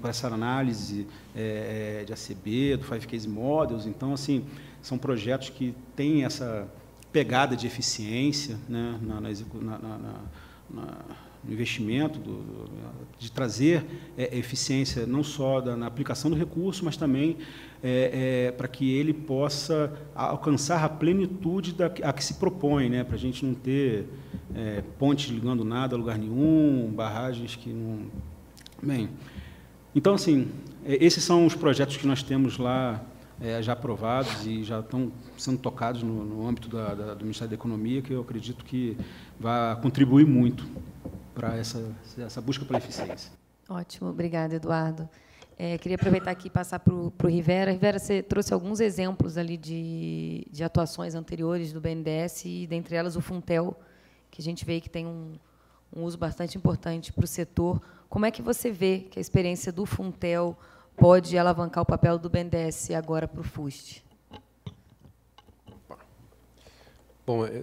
essa análise de ACB, do 5 Case Models. Então, assim, são projetos que têm essa pegada de eficiência, né, no investimento, de trazer eficiência não só na aplicação do recurso, mas também para que ele possa alcançar a plenitude a que se propõe, né, para a gente não ter pontes ligando nada a lugar nenhum, barragens que não... Bem, então, assim, esses são os projetos que nós temos lá já aprovados e já estão sendo tocados no âmbito do Ministério da Economia, que eu acredito que vai contribuir muito para essa busca pela eficiência. Ótimo, obrigada, Eduardo. Queria aproveitar aqui e passar para o Rivera. Rivera, você trouxe alguns exemplos ali de atuações anteriores do BNDES, e, dentre elas, o Funtel, que a gente vê que tem um uso bastante importante para o setor. Como é que você vê que a experiência do Funtel pode alavancar o papel do BNDES agora para o FUST? Bom, é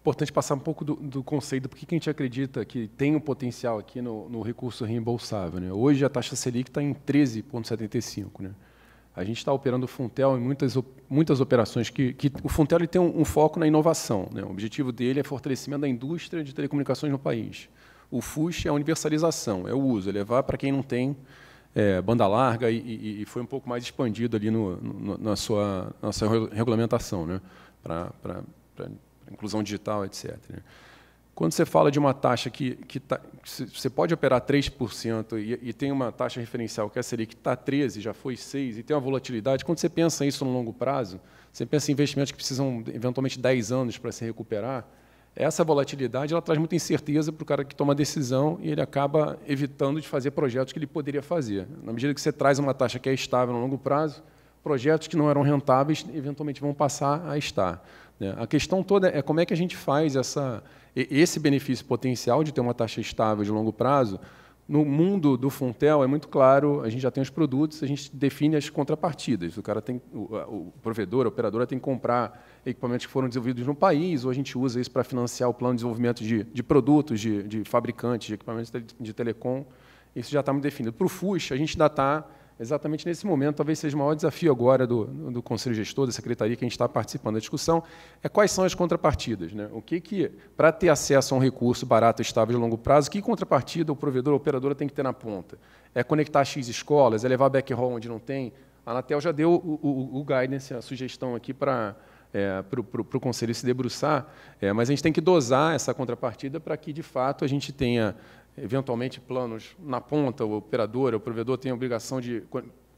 importante passar um pouco do conceito, porque a gente acredita que tem um potencial aqui no recurso reembolsável, né? Hoje a taxa Selic está em 13,75, né? A gente está operando o Funtel em muitas operações que o Funtel ele tem um foco na inovação, né? O objetivo dele é fortalecimento da indústria de telecomunicações no país. O FUST é a universalização, é o uso, é levar para quem não tem banda larga e foi um pouco mais expandido ali na sua regulamentação, né? Para inclusão digital, etc. Quando você fala de uma taxa que você pode operar 3% e tem uma taxa referencial que é a Selic que está 13%, já foi 6%, e tem uma volatilidade, quando você pensa isso no longo prazo, você pensa em investimentos que precisam, eventualmente, 10 anos para se recuperar, essa volatilidade ela traz muita incerteza para o cara que toma a decisão e ele acaba evitando de fazer projetos que ele poderia fazer. Na medida que você traz uma taxa que é estável no longo prazo, projetos que não eram rentáveis eventualmente vão passar a estar, né? A questão toda é como é que a gente faz esse benefício potencial de ter uma taxa estável de longo prazo. No mundo do Funtel é muito claro, a gente já tem os produtos, a gente define as contrapartidas. O provedor, a operadora tem que comprar equipamentos que foram desenvolvidos no país, ou a gente usa isso para financiar o plano de desenvolvimento de produtos, de fabricantes, de equipamentos de telecom. Isso já está muito definido. Para o FUSH, a gente ainda está exatamente nesse momento, talvez seja o maior desafio agora do Conselho Gestor, da Secretaria, que a gente está participando da discussão, é quais são as contrapartidas, né? Para ter acesso a um recurso barato, estável de longo prazo, que contrapartida o provedor ou a operadora tem que ter na ponta? É conectar X escolas, é levar backhaul onde não tem? A Anatel já deu o guidance, a sugestão aqui para o Conselho se debruçar, mas a gente tem que dosar essa contrapartida para que, de fato, a gente tenha eventualmente planos na ponta, o operador, o provedor tem a obrigação de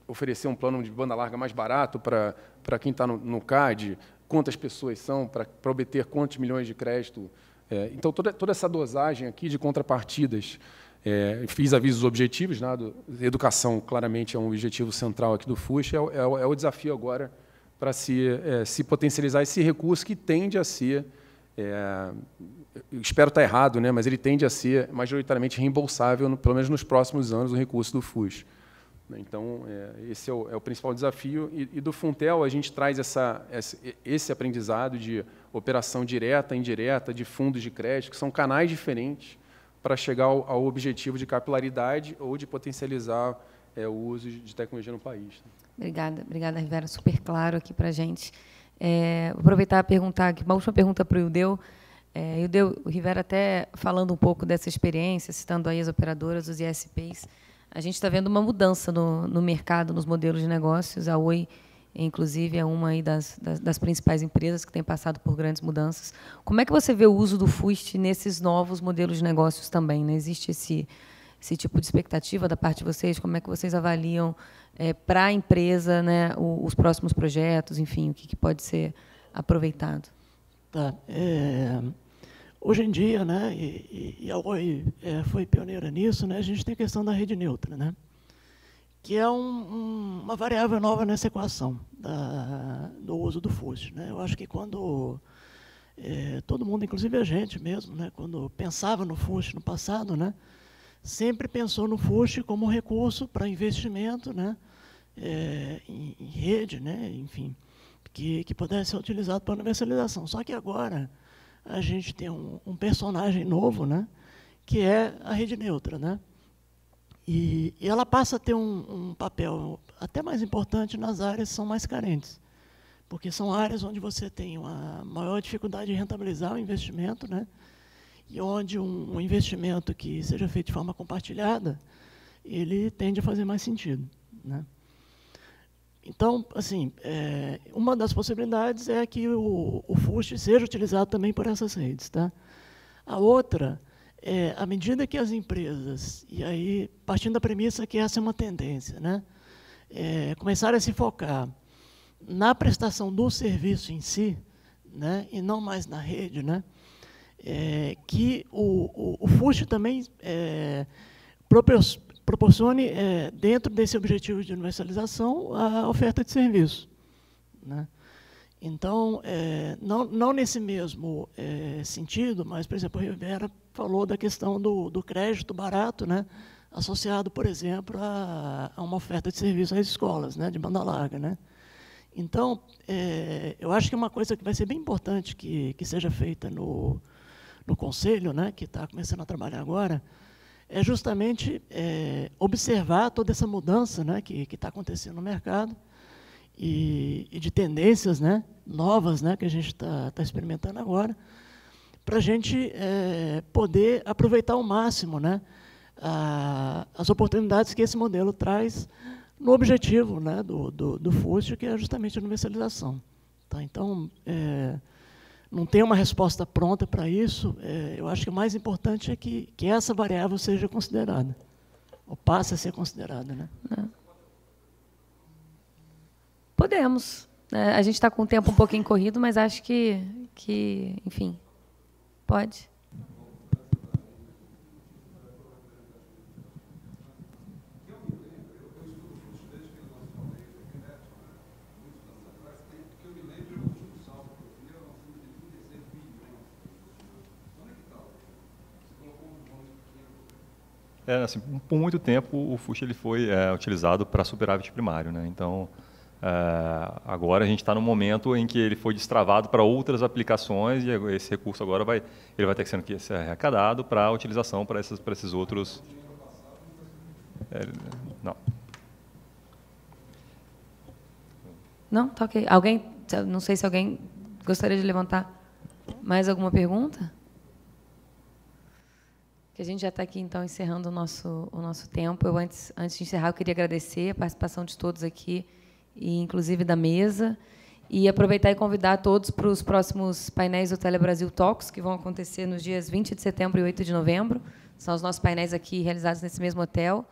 oferecer um plano de banda larga mais barato para quem está no CAD, quantas pessoas são, para obter quantos milhões de crédito. Então, toda essa dosagem aqui de contrapartidas, fiz avisos objetivos, né, educação claramente é um objetivo central aqui do FUSH, é o desafio agora para se potencializar esse recurso que tende a ser, espero estar errado, né, mas ele tende a ser majoritariamente reembolsável, pelo menos nos próximos anos, o recurso do FUSH. Então, esse é o principal desafio. E do Funtel, a gente traz esse aprendizado de operação direta, indireta, de fundos de crédito, que são canais diferentes para chegar ao objetivo de capilaridade ou de potencializar o uso de tecnologia no país. Obrigada, Rivera. Super claro aqui para a gente. Vou aproveitar e perguntar aqui, uma última pergunta para o Ildeu. O Rivera até falando um pouco dessa experiência, citando aí as operadoras, os ISPs, a gente está vendo uma mudança no mercado, nos modelos de negócios. A Oi, inclusive, é uma aí das principais empresas que tem passado por grandes mudanças. Como é que você vê o uso do FUST nesses novos modelos de negócios também, né? Existe esse tipo de expectativa da parte de vocês? Como é que vocês avaliam para a empresa, né, os próximos projetos, enfim, o que pode ser aproveitado? Tá. Hoje em dia, né, e a Oi foi pioneira nisso, né, a gente tem a questão da rede neutra, né, que é uma variável nova nessa equação do uso do FUST, né. Eu acho que quando todo mundo, inclusive a gente mesmo, né, quando pensava no FUST no passado, né, sempre pensou no FUST como um recurso para investimento, né, em rede, né, enfim, que pudesse ser utilizado para universalização. Só que agora a gente tem um personagem novo, né, que é a rede neutra, né, e ela passa a ter um papel até mais importante nas áreas que são mais carentes, porque são áreas onde você tem uma maior dificuldade de rentabilizar o investimento, né, e onde um investimento que seja feito de forma compartilhada, ele tende a fazer mais sentido, né. Então, assim, uma das possibilidades é que o FUST seja utilizado também por essas redes, tá? A outra é, à medida que as empresas, e aí partindo da premissa que essa é uma tendência, né, começarem a se focar na prestação do serviço em si, né, e não mais na rede, né, que o FUST também proporcione, dentro desse objetivo de universalização, a oferta de serviço, né? Então, não nesse mesmo sentido, mas, por exemplo, o Rivera falou da questão do crédito barato, né, associado, por exemplo, a uma oferta de serviço às escolas, né, de banda larga, né? Então, eu acho que uma coisa que vai ser bem importante que seja feita no Conselho, né, que está começando a trabalhar agora, é justamente observar toda essa mudança, né, que está acontecendo no mercado e de tendências, né, novas, né, que a gente está experimentando agora, para a gente poder aproveitar ao máximo, né, as oportunidades que esse modelo traz no objetivo, né, do FUST, que é justamente a universalização. Tá? Então, não tem uma resposta pronta para isso. Eu acho que o mais importante é que essa variável seja considerada, ou passe a ser considerada, né? Podemos. A gente está com o tempo um pouquinho corrido, mas acho que enfim, pode. Assim, por muito tempo, o FUST ele foi utilizado para superávit primário, né? Então, agora a gente está no momento em que ele foi destravado para outras aplicações e esse recurso agora vai ter que ser arrecadado para utilização para esses outros. Não. Não, tá ok. Alguém, não sei se alguém gostaria de levantar mais alguma pergunta? Que a gente já está aqui, então, encerrando o nosso tempo. Eu, antes de encerrar, eu queria agradecer a participação de todos aqui, e inclusive da mesa, e aproveitar e convidar todos para os próximos painéis do Telebrasil Talks, que vão acontecer nos dias 20 de setembro e 8 de novembro. São os nossos painéis aqui realizados nesse mesmo hotel.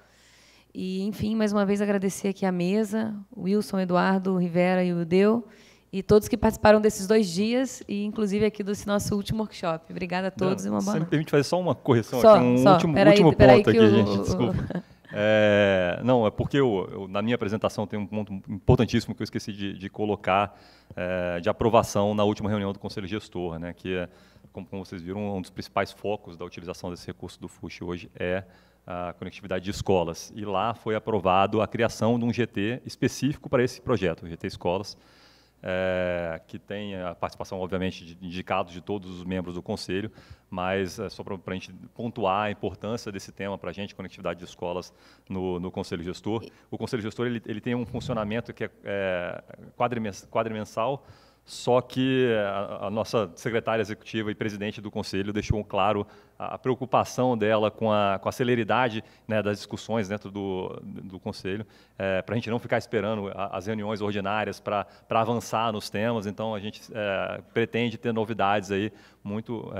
E, enfim, mais uma vez agradecer aqui a mesa, o Wilson, Eduardo, Rivera e o Deu, e todos que participaram desses 2 dias, e inclusive aqui do nosso último workshop. Obrigada a todos e uma boa noite. Você me permite fazer só uma correção só, aqui, último ponto aqui, gente, desculpa. Não, é porque na minha apresentação tem um ponto importantíssimo que eu esqueci de colocar, de aprovação na última reunião do Conselho Gestor, né, que é, como vocês viram, um dos principais focos da utilização desse recurso do FUST hoje é a conectividade de escolas. E lá foi aprovado a criação de um GT específico para esse projeto, o GT Escolas, que tem a participação, obviamente, de indicados de todos os membros do Conselho, mas só para a gente pontuar a importância desse tema para a gente, conectividade de escolas no Conselho Gestor. O Conselho Gestor ele tem um funcionamento que é quadrimensal, só que a nossa secretária executiva e presidente do Conselho deixou claro a preocupação dela com a celeridade, né, das discussões dentro do Conselho, para a gente não ficar esperando as reuniões ordinárias para avançar nos temas. Então, a gente pretende ter novidades aí muito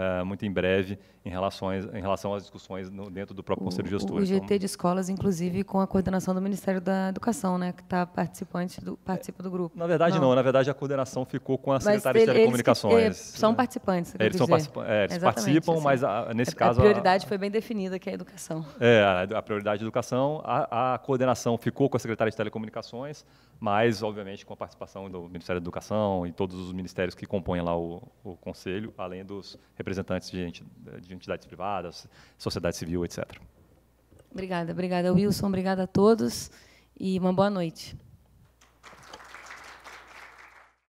em breve em relação às discussões dentro do próprio Conselho Gestor. O GT de escolas, inclusive, com a coordenação do Ministério da Educação, né, que participa do grupo. Na verdade, não. Na verdade, a coordenação ficou com a Secretaria de Telecomunicações. São participantes. Eles participam, mas nesse caso... A prioridade foi bem definida, que é a educação. A prioridade é a educação. A coordenação ficou com a Secretaria de Telecomunicações, mas, obviamente, com a participação do Ministério da Educação e todos os ministérios que compõem lá o Conselho, além dos representantes de entidades privadas, sociedade civil, etc. Obrigada, Wilson. Obrigada a todos e uma boa noite.